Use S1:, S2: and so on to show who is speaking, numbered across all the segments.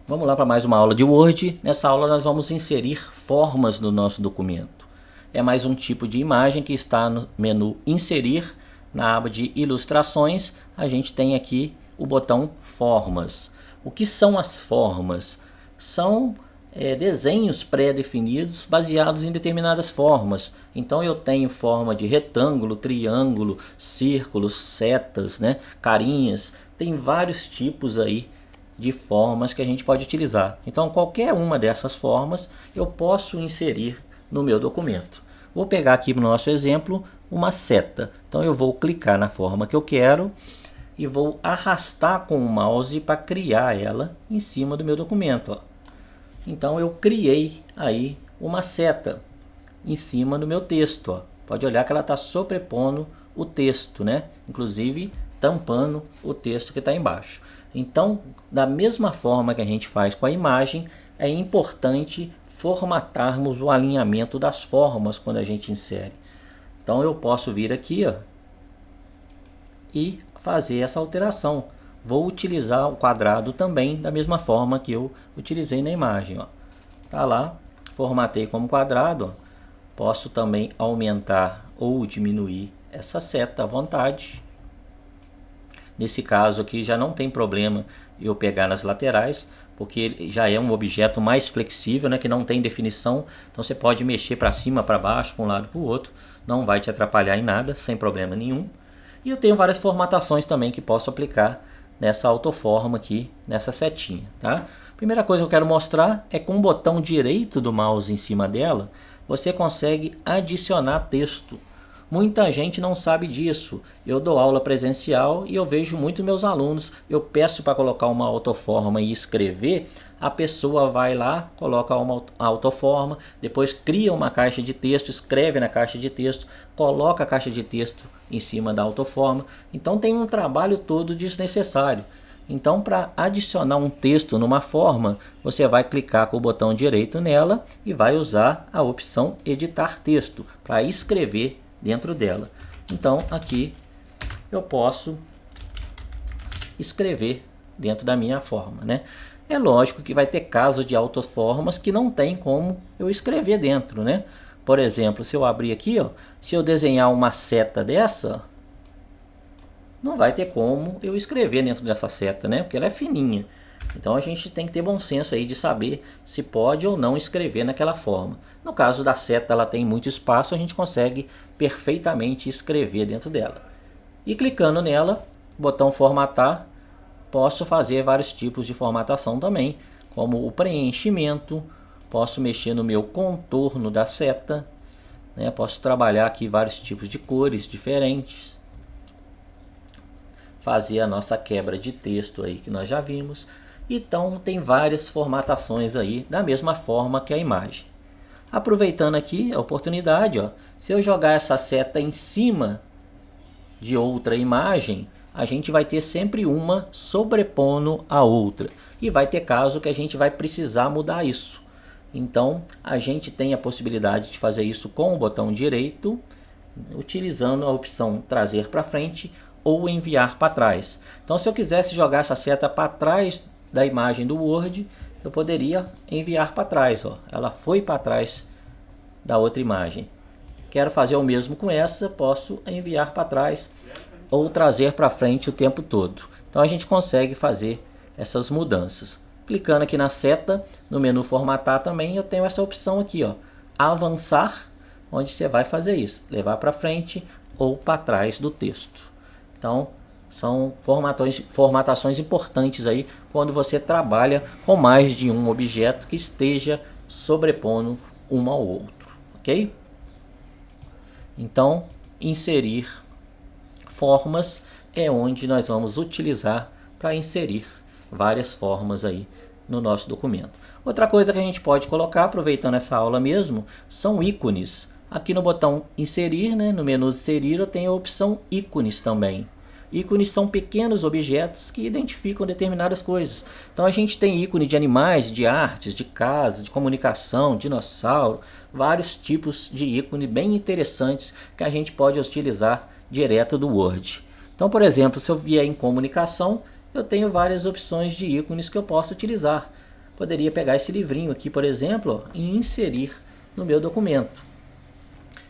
S1: Vamos lá para mais uma aula de Word. Nessa aula nós vamos inserir formas no nosso documento. É mais um tipo de imagem que está no menu Inserir. Na aba de Ilustrações, a gente tem aqui o botão Formas. O que são as formas? São desenhos pré-definidos baseados em determinadas formas. Então eu tenho forma de retângulo, triângulo, círculos, setas, carinhas. Tem vários tipos aí de formas que a gente pode utilizar. Então qualquer uma dessas formas eu posso inserir no meu documento. Vou pegar aqui no nosso exemplo uma seta. Então eu vou clicar na forma que eu quero e vou arrastar com o mouse para criar ela em cima do meu documento. Então eu criei aí uma seta em cima do meu texto. Pode olhar que ela está sobrepondo o texto, inclusive tampando o texto que está embaixo. Então, da mesma forma que a gente faz com a imagem, é importante formatarmos o alinhamento das formas quando a gente insere. Então eu posso vir aqui e fazer essa alteração. Vou utilizar o quadrado também da mesma forma que eu utilizei na imagem. Tá lá, formatei como quadrado. Posso também aumentar ou diminuir essa seta à vontade. Nesse caso aqui já não tem problema eu pegar nas laterais, porque ele já é um objeto mais flexível, que não tem definição. Então você pode mexer para cima, para baixo, para um lado, para o outro. Não vai te atrapalhar em nada, sem problema nenhum. E eu tenho várias formatações também que posso aplicar nessa autoforma aqui, nessa setinha. Tá? Primeira coisa que eu quero mostrar é com o botão direito do mouse em cima dela, você consegue adicionar texto. Muita gente não sabe disso. Eu dou aula presencial e eu vejo muito meus alunos. Eu peço para colocar uma autoforma e escrever. A pessoa vai lá, coloca uma autoforma, depois cria uma caixa de texto, escreve na caixa de texto, coloca a caixa de texto em cima da autoforma. Então tem um trabalho todo desnecessário. Então, para adicionar um texto numa forma, você vai clicar com o botão direito nela e vai usar a opção Editar Texto para escrever dentro dela. Então aqui eu posso escrever dentro da minha forma, É lógico que vai ter casos de autoformas que não tem como eu escrever dentro, Por exemplo, se eu abrir aqui, se eu desenhar uma seta dessa, não vai ter como eu escrever dentro dessa seta, Porque ela é fininha. Então a gente tem que ter bom senso aí de saber se pode ou não escrever naquela forma. No caso da seta, ela tem muito espaço, a gente consegue perfeitamente escrever dentro dela. E clicando nela, botão formatar, posso fazer vários tipos de formatação também, como o preenchimento, posso mexer no meu contorno da seta, posso trabalhar aqui vários tipos de cores diferentes, fazer a nossa quebra de texto aí que nós já vimos. Então tem várias formatações aí da mesma forma que a imagem. Aproveitando aqui a oportunidade, se eu jogar essa seta em cima de outra imagem, a gente vai ter sempre uma sobrepondo a outra. E vai ter caso que a gente vai precisar mudar isso. Então a gente tem a possibilidade de fazer isso com o botão direito, utilizando a opção trazer para frente ou enviar para trás. Então se eu quisesse jogar essa seta para trás da imagem do Word, eu poderia enviar para trás. Ela foi para trás da outra imagem. Quero fazer o mesmo com essa, posso enviar para trás ou trazer para frente o tempo todo. Então a gente consegue fazer essas mudanças. Clicando aqui na seta, no menu formatar também, eu tenho essa opção aqui, avançar, onde você vai fazer isso, levar para frente ou para trás do texto. Então são formatações importantes aí quando você trabalha com mais de um objeto que esteja sobrepondo um ao outro, ok? Então, inserir formas é onde nós vamos utilizar para inserir várias formas aí no nosso documento. Outra coisa que a gente pode colocar, aproveitando essa aula mesmo, são ícones. Aqui no botão inserir, no menu inserir, eu tenho a opção ícones também. Ícones são pequenos objetos que identificam determinadas coisas. Então a gente tem ícone de animais, de artes, de casa, de comunicação, dinossauro, vários tipos de ícone bem interessantes que a gente pode utilizar direto do Word. Então, por exemplo, se eu vier em comunicação, eu tenho várias opções de ícones que eu posso utilizar. poderia pegar esse livrinho aqui, por exemplo, ó, e inserir no meu documento.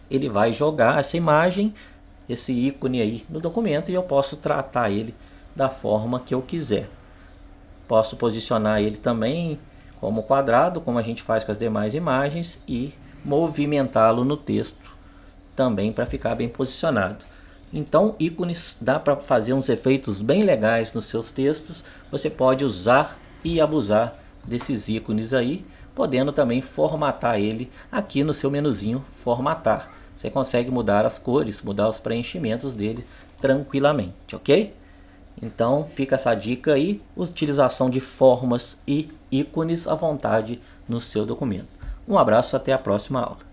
S1: Ele vai jogar essa imagem, esse ícone aí no documento, e eu posso tratar ele da forma que eu quiser. Posso posicionar ele também como quadrado, como a gente faz com as demais imagens, e movimentá-lo no texto também para ficar bem posicionado. Então, ícones dá para fazer uns efeitos bem legais nos seus textos. Você pode usar e abusar desses ícones aí, podendo também formatar ele aqui no seu menuzinho formatar. Você consegue mudar as cores, mudar os preenchimentos dele tranquilamente, ok? Então fica essa dica aí, utilização de formas e ícones à vontade no seu documento. Um abraço, até a próxima aula.